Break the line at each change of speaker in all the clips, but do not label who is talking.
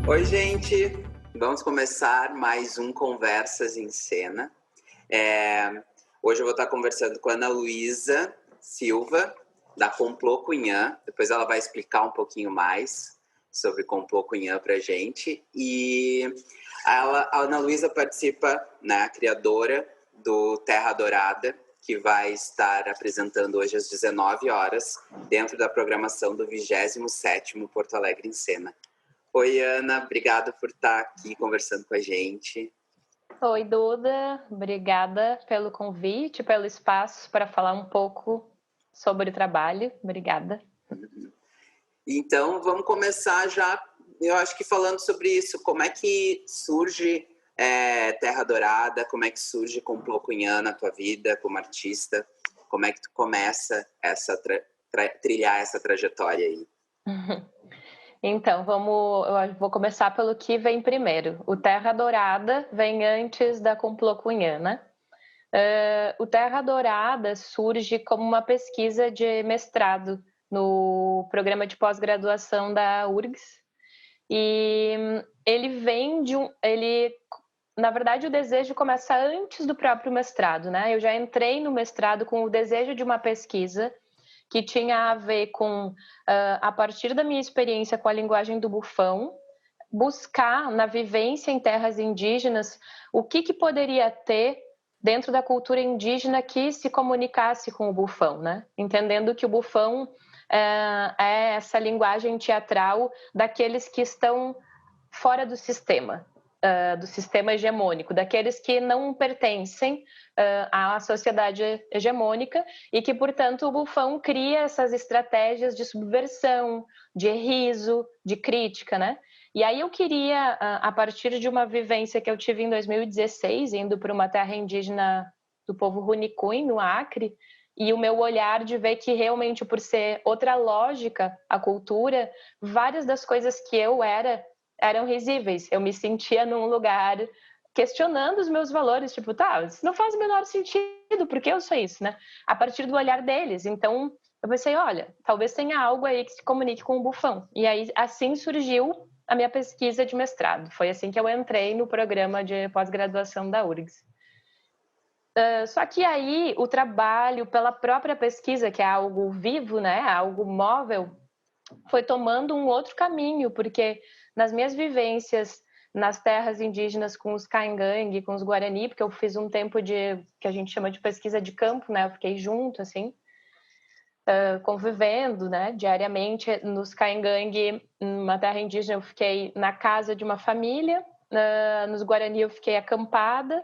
Oi, gente! Vamos começar mais um Conversas em Cena. Hoje eu vou estar conversando com a Ana Luísa Silva, da Complô Cunhã. Depois ela vai explicar um pouquinho mais sobre Complô Cunhã para a gente. E a Ana Luísa participa, né, criadora do Terra Dourada, que vai estar apresentando hoje às 19 horas, dentro da programação do 27º Porto Alegre em Cena. Oi, Ana, obrigado por estar aqui conversando com a gente.
Oi, Duda, obrigada pelo convite, pelo espaço para falar um pouco sobre o trabalho. Obrigada.
Então, vamos começar já, eu acho que falando sobre isso, como é que surge Terra Dourada, como é que surge Complô Cunhã na tua vida como artista, como é que tu começa trilhar essa trajetória aí?
Então, eu vou começar pelo que vem primeiro. O Terra Dourada vem antes da Complô Cunhã, né? O Terra Dourada surge como uma pesquisa de mestrado no programa de pós-graduação da URGS. E ele vem na verdade, o desejo começa antes do próprio mestrado, né? Eu já entrei no mestrado com o desejo de uma pesquisa que tinha a ver com, a partir da minha experiência com a linguagem do bufão, buscar na vivência em terras indígenas o que poderia ter dentro da cultura indígena que se comunicasse com o bufão, né? Entendendo que o bufão é essa linguagem teatral daqueles que estão fora do sistema hegemônico, daqueles que não pertencem à sociedade hegemônica e que, portanto, o bufão cria essas estratégias de subversão, de riso, de crítica, né? E aí eu queria, a partir de uma vivência que eu tive em 2016, indo para uma terra indígena do povo Runicuim, no Acre, e o meu olhar de ver que realmente, por ser outra lógica, a cultura, várias das coisas que eu eram risíveis. Eu me sentia num lugar questionando os meus valores, tipo, tá, isso não faz o menor sentido, porque eu sou isso, né? A partir do olhar deles. Então, eu pensei, olha, talvez tenha algo aí que se comunique com o bufão. E aí, assim surgiu a minha pesquisa de mestrado. Foi assim que eu entrei no programa de pós-graduação da URGS. Só que aí, o trabalho pela própria pesquisa, que é algo vivo, né? Algo móvel, foi tomando um outro caminho, porque nas minhas vivências nas terras indígenas com os Caingangue, com os Guarani, porque eu fiz um tempo que a gente chama de pesquisa de campo, né? Eu fiquei junto, assim, convivendo, né? Diariamente nos Caingangue, numa terra indígena, eu fiquei na casa de uma família, nos Guarani eu fiquei acampada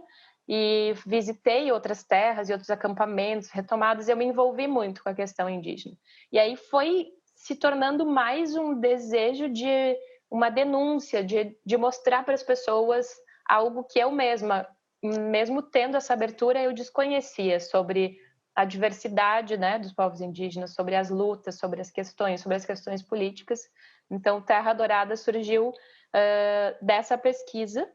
e visitei outras terras e outros acampamentos, retomadas, e eu me envolvi muito com a questão indígena. E aí foi se tornando mais um desejo de uma denúncia, de mostrar para as pessoas algo que eu mesma, mesmo tendo essa abertura, eu desconhecia sobre a diversidade, né, dos povos indígenas, sobre as lutas, sobre as questões políticas. Então, Terra Dourada surgiu dessa pesquisa.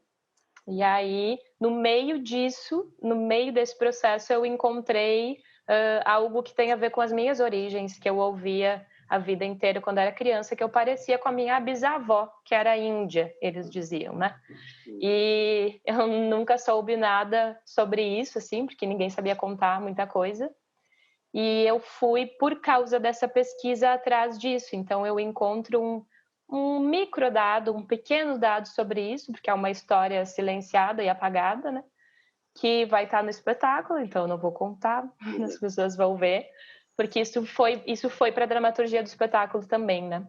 E aí, no meio disso, no meio desse processo, eu encontrei algo que tem a ver com as minhas origens, que eu ouvia a vida inteira quando era criança, que eu parecia com a minha bisavó, que era índia, eles diziam, né? E eu nunca soube nada sobre isso, assim, porque ninguém sabia contar muita coisa. E eu fui, por causa dessa pesquisa, atrás disso. Então, eu encontro um microdado, um pequeno dado sobre isso, porque é uma história silenciada e apagada, né? Que vai estar no espetáculo, então eu não vou contar, as pessoas vão ver, porque isso foi para a dramaturgia do espetáculo também, né?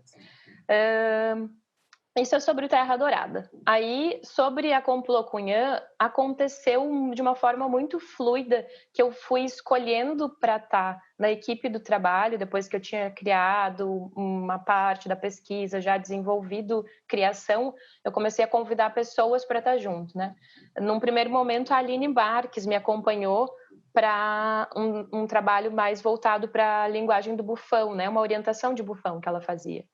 Isso é sobre o Terra Dourada. Aí, sobre a Complô Cunhã, aconteceu de uma forma muito fluida, que eu fui escolhendo para estar na equipe do trabalho, depois que eu tinha criado uma parte da pesquisa, já desenvolvido criação, eu comecei a convidar pessoas para estar junto, né? Num primeiro momento, a Aline Marques me acompanhou para um trabalho mais voltado para a linguagem do bufão, né? Uma orientação de bufão que ela fazia.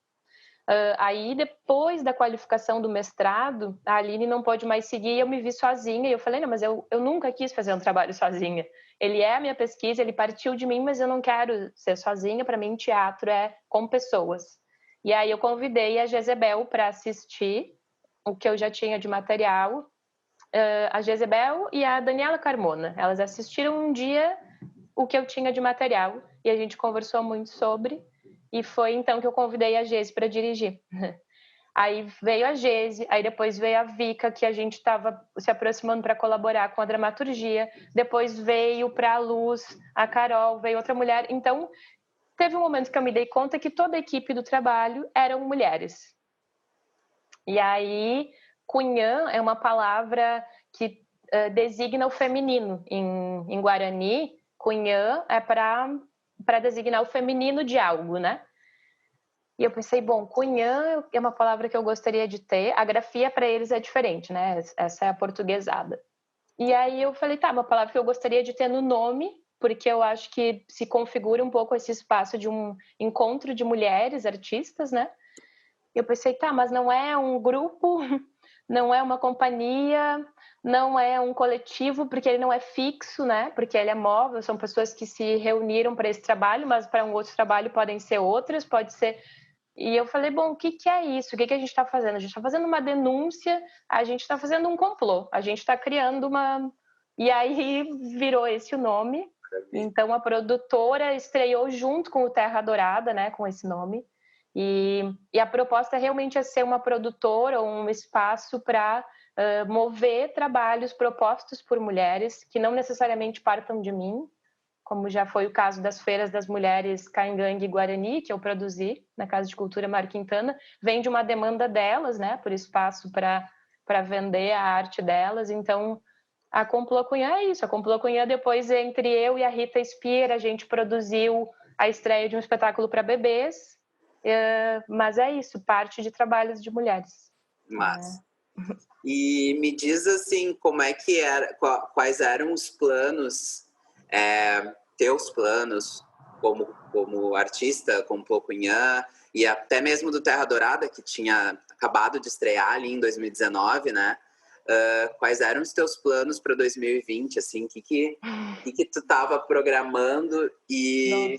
Aí, depois da qualificação do mestrado, a Aline não pôde mais seguir e eu me vi sozinha. E eu falei, não, mas eu nunca quis fazer um trabalho sozinha. Ele é a minha pesquisa, ele partiu de mim, mas eu não quero ser sozinha. Para mim, teatro é com pessoas. E aí eu convidei a Jezebel para assistir o que eu já tinha de material, a Jezebel e a Daniela Carmona. Elas assistiram um dia o que eu tinha de material e a gente conversou muito sobre, e foi então que eu convidei a Geze para dirigir. Aí veio a Geze, aí depois veio a Vika, que a gente estava se aproximando para colaborar com a dramaturgia, depois veio para a Luz, a Carol, veio outra mulher. Então, teve um momento que eu me dei conta que toda a equipe do trabalho eram mulheres. E aí, cunhã é uma palavra que designa o feminino. Em Guarani, cunhã é para designar o feminino de algo, né? E eu pensei, bom, cunhã é uma palavra que eu gostaria de ter. A grafia para eles é diferente, né? Essa é a portuguesada. E aí eu falei, tá, uma palavra que eu gostaria de ter no nome, porque eu acho que se configura um pouco esse espaço de um encontro de mulheres artistas, né? E eu pensei, tá, mas não é um grupo, não é uma companhia, não é um coletivo, porque ele não é fixo, né? Porque ele é móvel, são pessoas que se reuniram para esse trabalho, mas para um outro trabalho podem ser outras, pode ser. E eu falei, bom, o que é isso? O que a gente está fazendo? A gente está fazendo uma denúncia, a gente está fazendo um complô, a gente está criando uma... E aí virou esse o nome. Então a produtora estreou junto com o Terra Dourada, né, com esse nome. E a proposta realmente é ser uma produtora ou um espaço para mover trabalhos propostos por mulheres que não necessariamente partam de mim, como já foi o caso das feiras das mulheres Caingangue e Guarani, que eu produzi na Casa de Cultura Mário Quintana, vem de uma demanda delas, né, por espaço para vender a arte delas. Então, a Complô Cunhã é isso. A Complô Cunhã, depois, entre eu e a Rita Spear, a gente produziu a estreia de um espetáculo para bebês, mas é isso, parte de trabalhos de mulheres.
Mas... E me diz, assim, como é que era, quais eram os planos, teus planos como artista, como Plocunhã, e até mesmo do Terra Dourada, que tinha acabado de estrear ali em 2019, né? Quais eram os teus planos para 2020, assim, o que tu estava programando e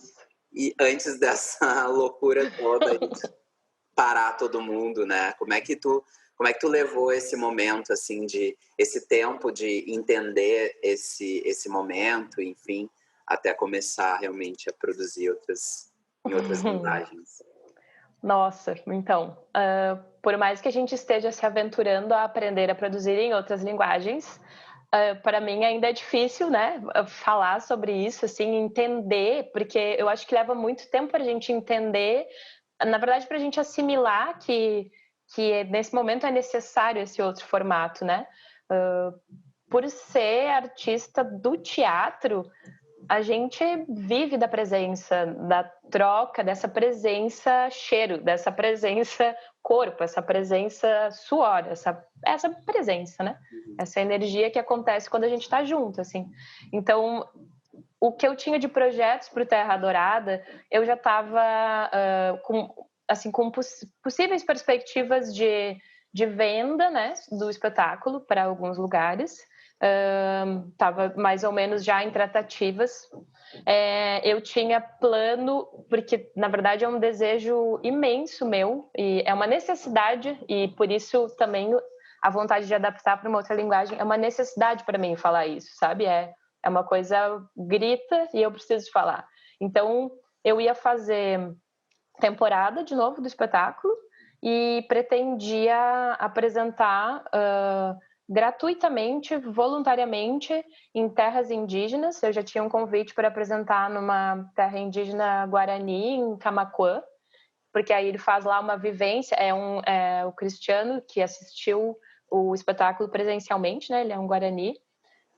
antes dessa loucura toda de parar todo mundo, né? Como é que tu levou esse momento, assim, esse tempo de entender esse momento, enfim, até começar realmente a produzir em outras linguagens?
Nossa, então, por mais que a gente esteja se aventurando a aprender a produzir em outras linguagens, para mim ainda é difícil, né, falar sobre isso, assim, entender, porque eu acho que leva muito tempo para a gente entender, na verdade, para a gente assimilar que nesse momento é necessário esse outro formato, né? Por ser artista do teatro, a gente vive da presença, da troca, dessa presença cheiro, dessa presença corpo, essa presença suor, essa presença, né? Essa energia que acontece quando a gente está junto, assim. Então, o que eu tinha de projetos para o Terra Dourada, eu já estava com possíveis perspectivas de venda, né, do espetáculo para alguns lugares. Estava mais ou menos já em tratativas. Eu tinha plano, porque na verdade é um desejo imenso meu e é uma necessidade, e por isso também a vontade de adaptar para uma outra linguagem é uma necessidade para mim falar isso, sabe? É uma coisa grita e eu preciso falar. Então eu ia fazer temporada de novo do espetáculo e pretendia apresentar gratuitamente, voluntariamente, em terras indígenas. Eu já tinha um convite para apresentar numa terra indígena Guarani, em Camaquã, porque aí ele faz lá uma vivência. É o Cristiano que assistiu o espetáculo presencialmente, né? Ele é um Guarani.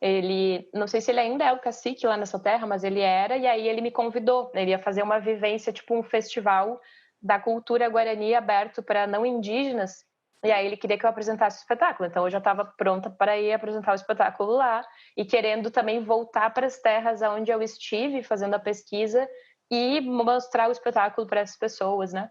Ele, não sei se ele ainda é o cacique lá nessa terra, mas ele era, e aí ele me convidou. Ele ia fazer uma vivência, tipo um festival da cultura Guarani aberto para não indígenas, e aí ele queria que eu apresentasse o espetáculo. Então eu já estava pronta para ir apresentar o espetáculo lá, e querendo também voltar para as terras onde eu estive fazendo a pesquisa e mostrar o espetáculo para essas pessoas, né?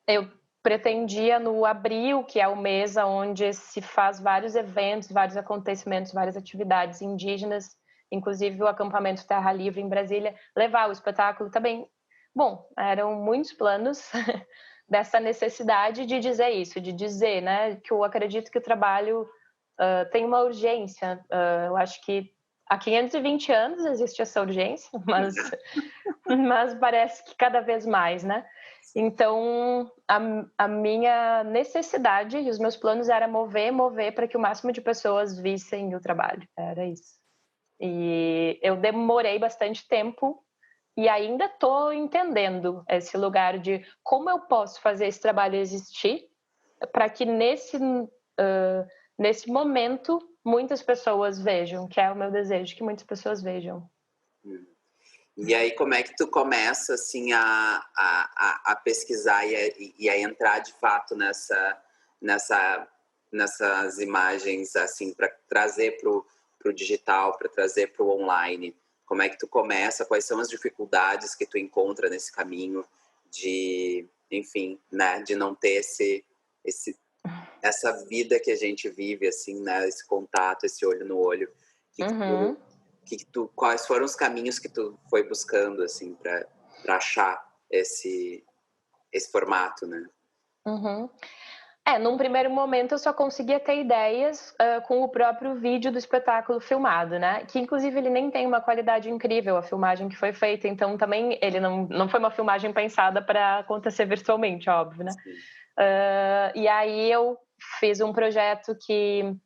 Eu pretendia no abril, que é o mês onde se faz vários eventos, vários acontecimentos, várias atividades indígenas, inclusive o acampamento Terra Livre em Brasília, levar o espetáculo também. Bom, eram muitos planos, dessa necessidade de dizer isso, de dizer, né, que eu acredito que o trabalho tem uma urgência. Eu acho que há 520 anos existe essa urgência, mas parece que cada vez mais, né? Então, a minha necessidade e os meus planos era mover para que o máximo de pessoas vissem o trabalho. Era isso. E eu demorei bastante tempo e ainda estou entendendo esse lugar de como eu posso fazer esse trabalho existir para que nesse momento muitas pessoas vejam, que é o meu desejo, que muitas pessoas vejam.
E aí, como é que tu começa, assim, a pesquisar e a entrar, de fato, nessas imagens, assim, para trazer pro digital, para trazer pro online? Como é que tu começa? Quais são as dificuldades que tu encontra nesse caminho de, enfim, né, de não ter essa vida que a gente vive, assim, né, esse contato, esse olho no olho? Quais foram os caminhos que tu foi buscando, assim, para achar esse formato, né?
Num primeiro momento eu só conseguia ter ideias com o próprio vídeo do espetáculo filmado, né? Que inclusive ele nem tem uma qualidade incrível, a filmagem que foi feita, então também ele não foi uma filmagem pensada para acontecer virtualmente, óbvio, né? E aí eu fiz um projeto que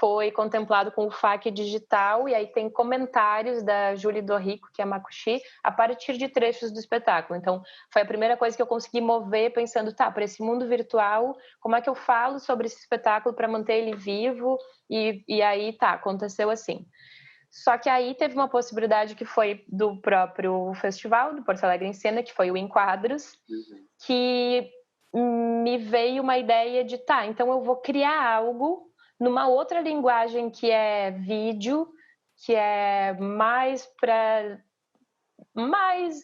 foi contemplado com o FAQ digital, e aí tem comentários da Julie Dorrico, que é Makushi, a partir de trechos do espetáculo. Então, foi a primeira coisa que eu consegui mover, pensando, para esse mundo virtual, como é que eu falo sobre esse espetáculo para manter ele vivo? E aí, aconteceu assim. Só que aí teve uma possibilidade que foi do próprio festival, do Porto Alegre em Cena, que foi o Enquadros, que me veio uma ideia de, então eu vou criar algo numa outra linguagem que é vídeo, que é mais,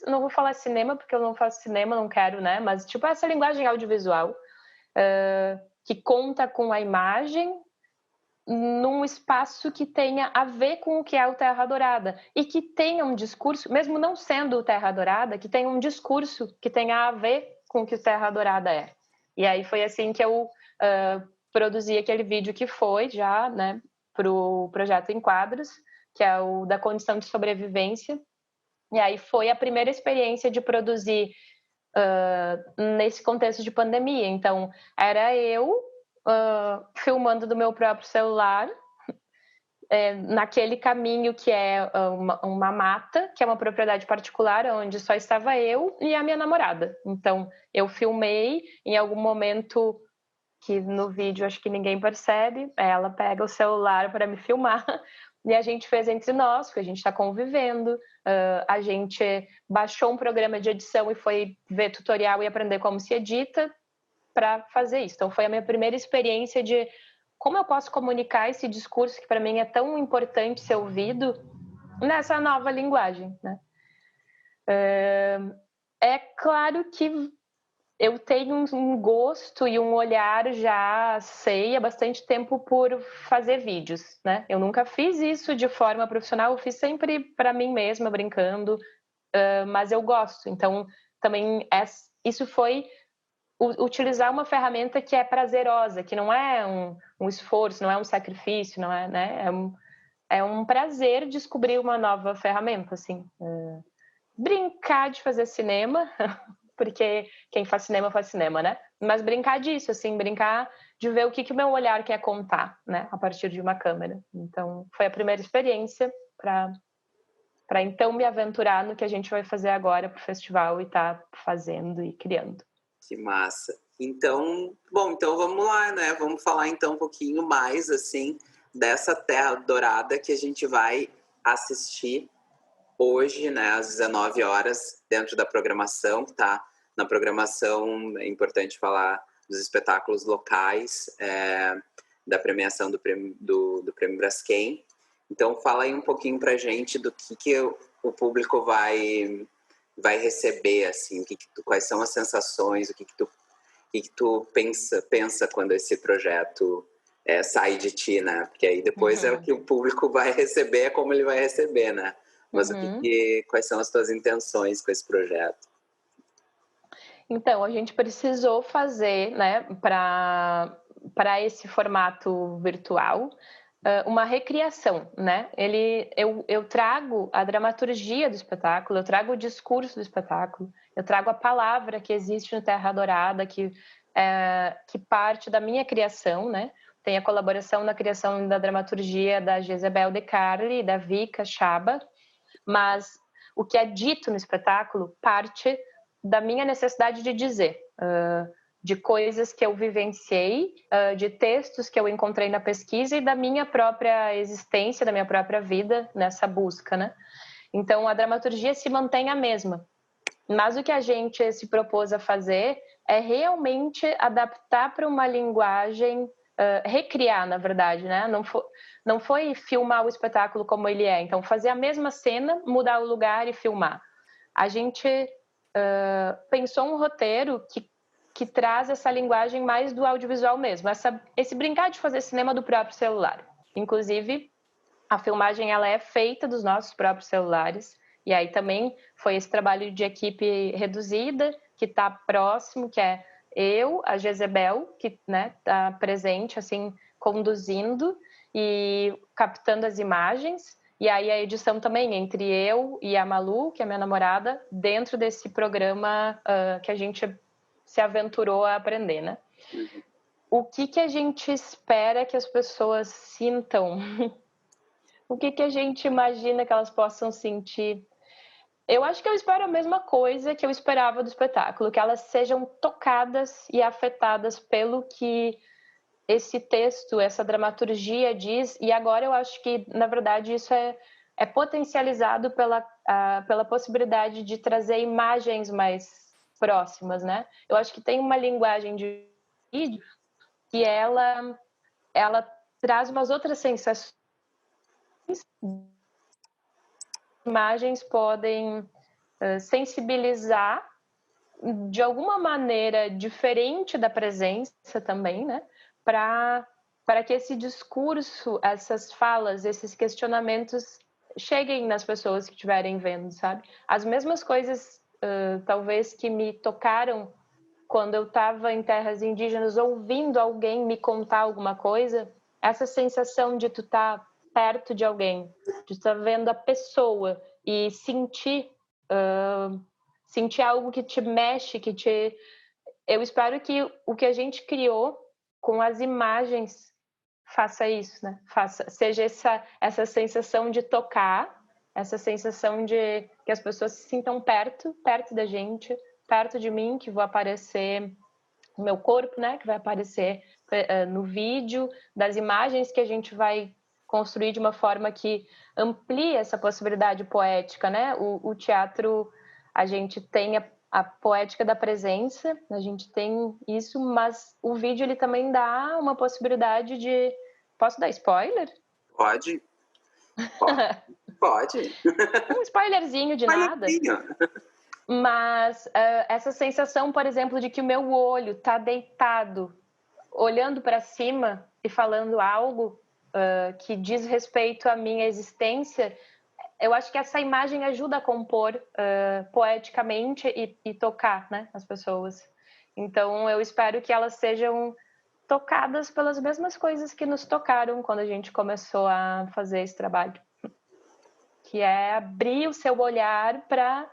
não vou falar cinema, porque eu não faço cinema, não quero, né? Mas tipo essa linguagem audiovisual, que conta com a imagem num espaço que tenha a ver com o que é o Terra Dourada e que tenha um discurso, mesmo não sendo o Terra Dourada, que tenha um discurso que tenha a ver com o que o Terra Dourada é. E aí foi assim que eu produzi aquele vídeo que foi já, né, para o projeto Enquadros, que é o da condição de sobrevivência. E aí foi a primeira experiência de produzir nesse contexto de pandemia. Então, era eu filmando do meu próprio celular, naquele caminho que é uma mata, que é uma propriedade particular, onde só estava eu e a minha namorada. Então, eu filmei, em algum momento que no vídeo acho que ninguém percebe, ela pega o celular para me filmar, e a gente fez entre nós, porque a gente está convivendo, a gente baixou um programa de edição e foi ver tutorial e aprender como se edita para fazer isso. Então foi a minha primeira experiência de como eu posso comunicar esse discurso que para mim é tão importante ser ouvido nessa nova linguagem, né? É claro que eu tenho um gosto e um olhar, já sei há bastante tempo, por fazer vídeos, né? Eu nunca fiz isso de forma profissional, eu fiz sempre para mim mesma, brincando, mas eu gosto. Então, também isso foi utilizar uma ferramenta que é prazerosa, que não é um esforço, não é um sacrifício, não é, né? É um prazer descobrir uma nova ferramenta, assim. Brincar de fazer cinema, porque quem faz cinema, né? Mas brincar disso, assim, brincar de ver o que o meu olhar quer contar, né? A partir de uma câmera. Então, foi a primeira experiência para então me aventurar no que a gente vai fazer agora pro festival e tá fazendo e criando.
Que massa. Então, bom, então vamos lá, né? Vamos falar então um pouquinho mais, assim, dessa Terra Dourada que a gente vai assistir hoje, né, às 19 horas, dentro da programação, que tá na programação. É importante falar dos espetáculos locais, da premiação do Prêmio Braskem. Então, fala aí um pouquinho pra gente do que o público vai receber, assim, quais são as sensações, o que tu pensa quando esse projeto sai de ti, né? Porque aí depois é o que o público vai receber, é como ele vai receber, né? Mas quais são as tuas intenções com esse projeto?
Então, a gente precisou fazer, né, para esse formato virtual, uma recriação, né? Eu trago a dramaturgia do espetáculo, eu trago o discurso do espetáculo, eu trago a palavra que existe no Terra Dourada, que parte da minha criação, né? Tem a colaboração na criação da dramaturgia da Jezebel De Carli e da Vika Chaba, mas o que é dito no espetáculo parte da minha necessidade de dizer, de coisas que eu vivenciei, de textos que eu encontrei na pesquisa e da minha própria existência, da minha própria vida nessa busca, né? Então, a dramaturgia se mantém a mesma, mas o que a gente se propôs a fazer é realmente adaptar para uma linguagem, recriar, na verdade, né? Não foi filmar o espetáculo como ele é, então fazer a mesma cena, mudar o lugar e filmar. A gente pensou um roteiro que traz essa linguagem mais do audiovisual mesmo, esse brincar de fazer cinema do próprio celular. Inclusive, a filmagem ela é feita dos nossos próprios celulares, e aí também foi esse trabalho de equipe reduzida, que está próximo, que é eu, a Jezebel, que está presente, assim, conduzindo e captando as imagens, e aí a edição também entre eu e a Malu, que é minha namorada, dentro desse programa que a gente se aventurou a aprender, né? O que a gente espera que as pessoas sintam? O que a gente imagina que elas possam sentir? Eu acho que eu espero a mesma coisa que eu esperava do espetáculo, que elas sejam tocadas e afetadas pelo que esse texto, essa dramaturgia diz, e agora eu acho que, na verdade, isso é potencializado pela possibilidade de trazer imagens mais próximas, né? Eu acho que tem uma linguagem de vídeo que ela traz umas outras sensações. Imagens podem sensibilizar de alguma maneira diferente da presença também, né? Para que esse discurso, essas falas, esses questionamentos cheguem nas pessoas que estiverem vendo, sabe? As mesmas coisas, talvez, que me tocaram quando eu estava em terras indígenas, ouvindo alguém me contar alguma coisa, essa sensação de tu estar perto de alguém, de estar vendo a pessoa e sentir algo que te mexe, Eu espero que o que a gente criou com as imagens faça isso, né? Seja essa sensação de tocar, essa sensação de que as pessoas se sintam perto da gente, perto de mim, que vou aparecer no meu corpo, né? Que vai aparecer no vídeo, das imagens que a gente vai construir de uma forma que amplie essa possibilidade poética, né? O teatro, a gente tem a poética da presença, a gente tem isso, mas o vídeo ele também dá uma possibilidade de... Posso dar spoiler?
Pode. Pode.
Um spoilerzinho de nada. Mas essa sensação, por exemplo, de que o meu olho está deitado, olhando para cima e falando algo que diz respeito à minha existência, eu acho que essa imagem ajuda a compor poeticamente e tocar, né, as pessoas. Então, eu espero que elas sejam tocadas pelas mesmas coisas que nos tocaram quando a gente começou a fazer esse trabalho, que é abrir o seu olhar para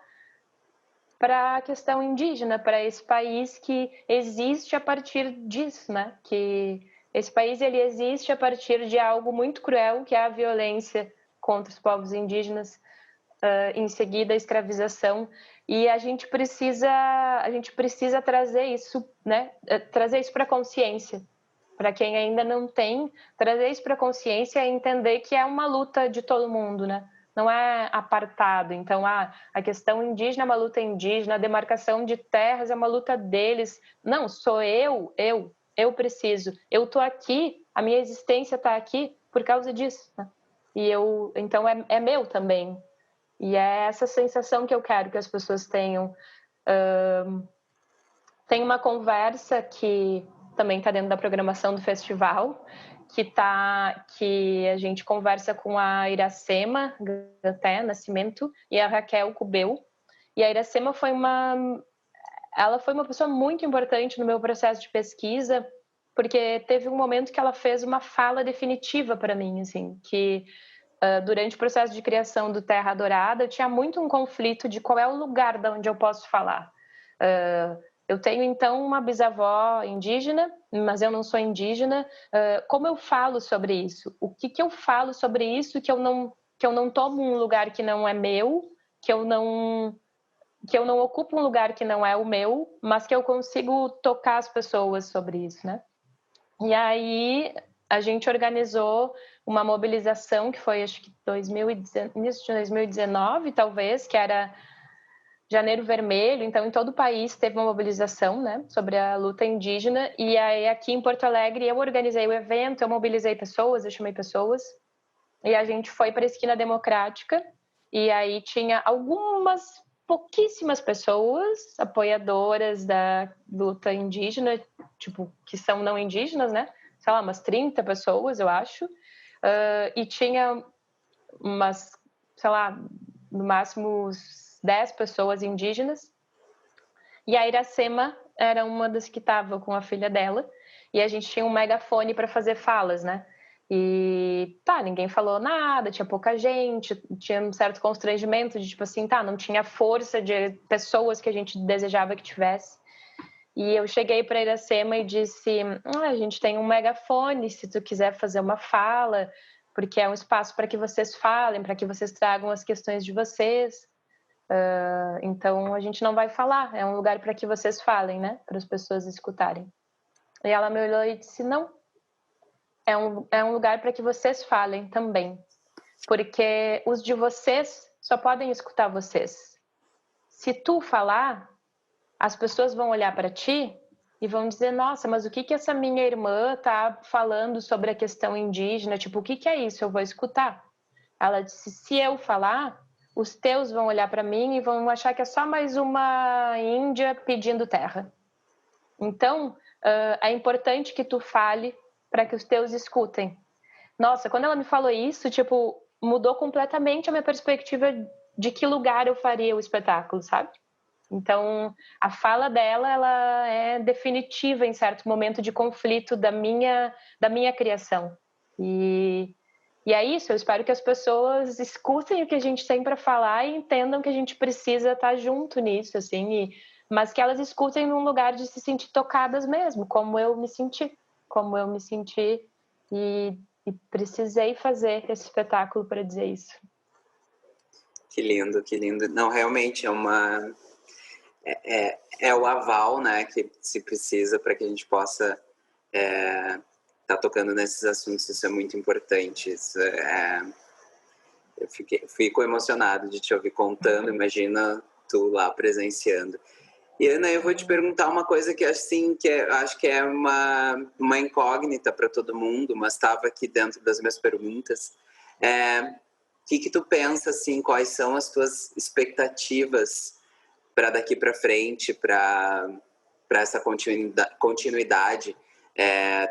a questão indígena, para esse país que existe a partir disso, né? Que esse país ele existe a partir de algo muito cruel, que é a violência contra os povos indígenas, em seguida a escravização, e a gente precisa trazer isso, né? Trazer isso para a consciência, para quem ainda não tem, trazer isso para a consciência e entender que é uma luta de todo mundo, né? Não é apartado. Então, a questão indígena é uma luta indígena, a demarcação de terras é uma luta deles. Não, sou eu preciso. Eu estou aqui, a minha existência está aqui por causa disso. Né? Então, é meu também. E é essa sensação que eu quero que as pessoas tenham. Tem uma conversa que também está dentro da programação do festival, que a gente conversa com a Iracema Gaté Nascimento e a Raquel Cubeu. E a Iracema foi ela foi uma pessoa muito importante no meu processo de pesquisa, porque teve um momento que ela fez uma fala definitiva para mim, assim, que durante o processo de criação do Terra Dourada, eu tinha muito um conflito de qual é o lugar de onde eu posso falar. Eu tenho, então, uma bisavó indígena, mas eu não sou indígena. Como eu falo sobre isso? O que eu falo sobre isso que eu não tomo um lugar que não é meu, que eu não ocupo um lugar que não é o meu, mas que eu consigo tocar as pessoas sobre isso, né? E aí a gente organizou uma mobilização que foi, acho que início de 2019, talvez, que era Janeiro Vermelho. Então, em todo o país teve uma mobilização, né, sobre a luta indígena. E aí aqui em Porto Alegre eu organizei o evento, eu mobilizei pessoas, eu chamei pessoas. E a gente foi para a Esquina Democrática. E aí tinha algumas pouquíssimas pessoas apoiadoras da luta indígena, tipo, que são não indígenas, né? Sei lá, umas 30 pessoas, eu acho. E tinha umas, sei lá, no máximo 10 pessoas indígenas. E a Iracema era uma das que estava com a filha dela. E a gente tinha um megafone para fazer falas, né? E tá, ninguém falou nada, tinha pouca gente, tinha um certo constrangimento de tipo assim, tá, não tinha força de pessoas que a gente desejava que tivesse. E eu cheguei para Iracema e disse: a gente tem um megafone, se tu quiser fazer uma fala, porque é um espaço para que vocês falem, para que vocês tragam as questões de vocês. Então a gente não vai falar, é um lugar para que vocês falem, né? Para as pessoas escutarem. E ela me olhou e disse: não, é um lugar para que vocês falem também, porque os de vocês só podem escutar vocês. Se tu falar, as pessoas vão olhar para ti e vão dizer: nossa, mas o que essa minha irmã tá falando sobre a questão indígena? Tipo, o que é isso? Eu vou escutar. Ela disse: se eu falar, os teus vão olhar para mim e vão achar que é só mais uma índia pedindo terra. Então, é importante que tu fale para que os teus escutem. Nossa, quando ela me falou isso, tipo, mudou completamente a minha perspectiva de que lugar eu faria o espetáculo, sabe? Então, a fala dela, ela é definitiva em certo momento de conflito da minha criação. E é isso, eu espero que as pessoas escutem o que a gente tem para falar e entendam que a gente precisa estar junto nisso, assim, mas que elas escutem num lugar de se sentir tocadas mesmo, como eu me senti e precisei fazer esse espetáculo para dizer isso.
Que lindo, que lindo. Não, realmente é o aval, né, que se precisa para que a gente possa tá tocando nesses assuntos. Isso é muito importante. Eu fico emocionado de te ouvir contando. Imagina tu lá presenciando. E Ana, eu vou te perguntar uma coisa que assim acho que é uma incógnita para todo mundo, mas estava aqui dentro das minhas perguntas. O que tu pensa, assim, quais são as tuas expectativas para daqui para frente, para essa continuidade,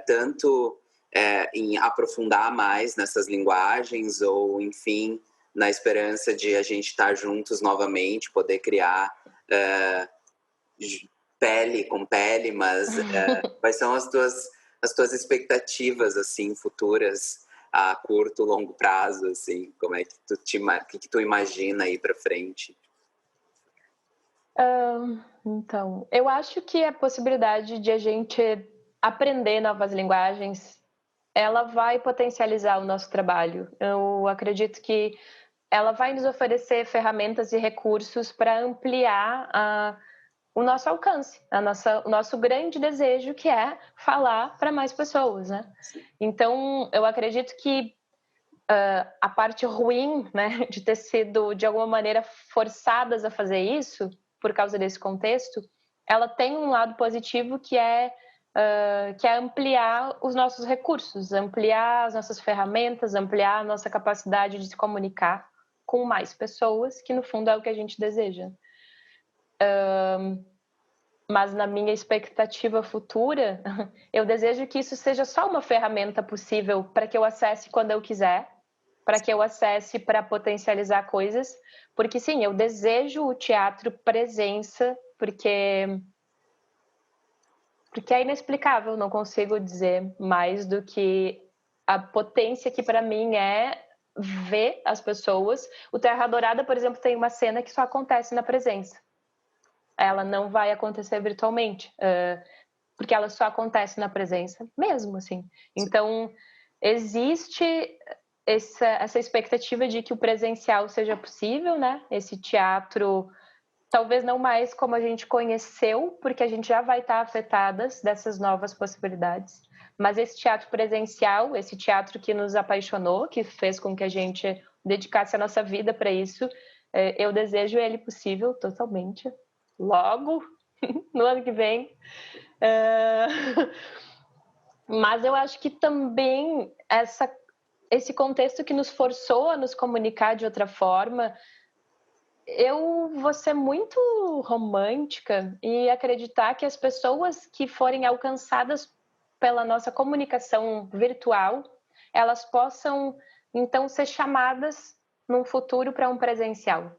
tanto em aprofundar mais nessas linguagens ou, enfim, na esperança de a gente estar juntos novamente, poder criar pele com pele, mas quais são as tuas expectativas, assim, futuras, a curto, longo prazo, assim, como é que tu imagina aí para frente?
Então, eu acho que a possibilidade de a gente aprender novas linguagens, ela vai potencializar o nosso trabalho. Eu acredito que ela vai nos oferecer ferramentas e recursos para ampliar o nosso alcance, o nosso grande desejo, que é falar para mais pessoas, né? Então, eu acredito que a parte ruim, né, de ter sido, de alguma maneira, forçadas a fazer isso, por causa desse contexto, ela tem um lado positivo que é ampliar os nossos recursos, ampliar as nossas ferramentas, ampliar a nossa capacidade de se comunicar com mais pessoas, que no fundo é o que a gente deseja. Mas na minha expectativa futura, eu desejo que isso seja só uma ferramenta possível para que eu acesse quando eu quiser, para que eu acesse para potencializar coisas, porque sim, eu desejo o teatro presença porque é inexplicável, não consigo dizer mais do que a potência que para mim é ver as pessoas. O Terra Dourada, por exemplo, tem uma cena que só acontece na presença. Ela não vai acontecer virtualmente, porque ela só acontece na presença mesmo, assim. Então, existe essa expectativa de que o presencial seja possível, né? Esse teatro, talvez não mais como a gente conheceu, porque a gente já vai estar afetadas dessas novas possibilidades. Mas esse teatro presencial, esse teatro que nos apaixonou, que fez com que a gente dedicasse a nossa vida para isso, eu desejo ele possível totalmente. Logo, no ano que vem. Mas eu acho que também esse contexto que nos forçou a nos comunicar de outra forma, eu vou ser muito romântica e acreditar que as pessoas que forem alcançadas pela nossa comunicação virtual, elas possam então ser chamadas num futuro para um presencial,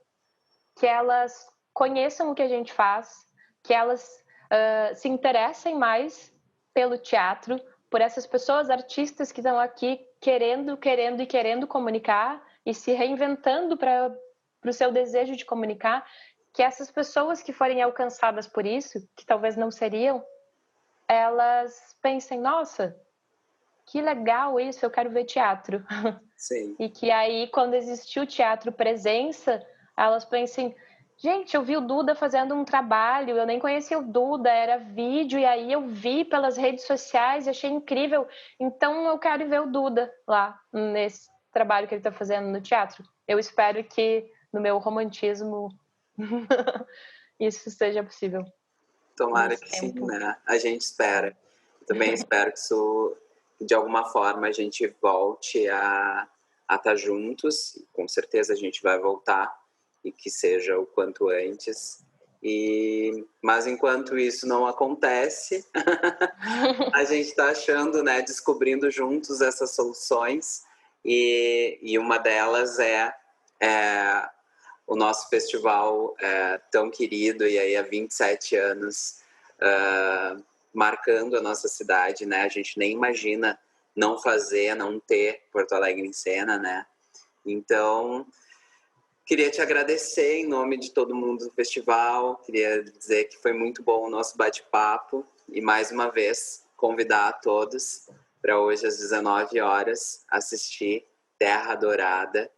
que elas conheçam o que a gente faz, que elas se interessem mais pelo teatro, por essas pessoas artistas que estão aqui querendo comunicar e se reinventando para o seu desejo de comunicar, que essas pessoas que forem alcançadas por isso, que talvez não seriam, elas pensem, nossa, que legal isso, eu quero ver teatro.
Sim.
E que aí, quando existiu o teatro presença, elas pensem, gente, eu vi o Duda fazendo um trabalho, eu nem conhecia o Duda, era vídeo, e aí eu vi pelas redes sociais e achei incrível, então eu quero ver o Duda lá, nesse trabalho que ele está fazendo no teatro. Eu espero que, no meu romantismo, isso seja possível.
Tomara que sim, né? A gente espera. Eu também espero que isso, de alguma forma, a gente volte a estar juntos. Com certeza a gente vai voltar e que seja o quanto antes. Mas enquanto isso não acontece, a gente está achando, né, descobrindo juntos essas soluções. E uma delas é o nosso festival tão querido, e aí há 27 anos marcando a nossa cidade, né? A gente nem imagina não fazer, não ter Porto Alegre em cena, né? Então, queria te agradecer em nome de todo mundo do festival, queria dizer que foi muito bom o nosso bate-papo e, mais uma vez, convidar a todos para hoje às 19 horas assistir Terra Dourada,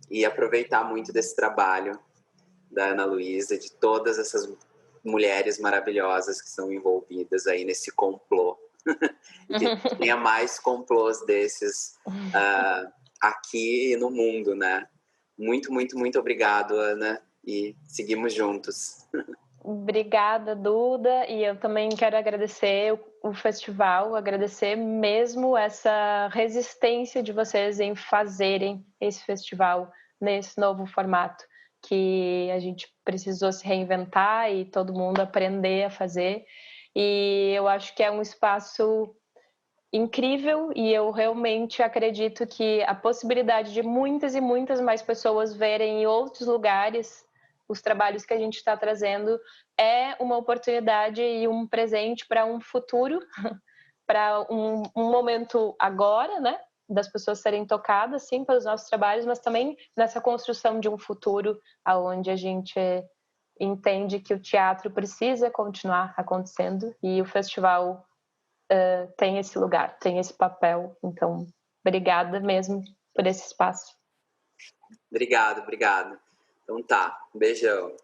e aproveitar muito desse trabalho da Ana Luísa, de todas essas mulheres maravilhosas que são envolvidas aí nesse complô. E que tenha mais complôs desses aqui e no mundo, né? Muito, muito, muito obrigado, Ana, e seguimos juntos.
Obrigada, Duda, e eu também quero agradecer o festival, agradecer mesmo essa resistência de vocês em fazerem esse festival nesse novo formato, que a gente precisou se reinventar e todo mundo aprender a fazer, e eu acho que é um espaço incrível e eu realmente acredito que a possibilidade de muitas e muitas mais pessoas verem em outros lugares os trabalhos que a gente está trazendo é uma oportunidade e um presente para um futuro, para um momento agora, né? Das pessoas serem tocadas, sim, pelos nossos trabalhos, mas também nessa construção de um futuro aonde a gente entende que o teatro precisa continuar acontecendo e o festival tem esse lugar, tem esse papel. Então, obrigada mesmo por esse espaço.
Obrigado. Então tá, beijão.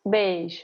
Beijo.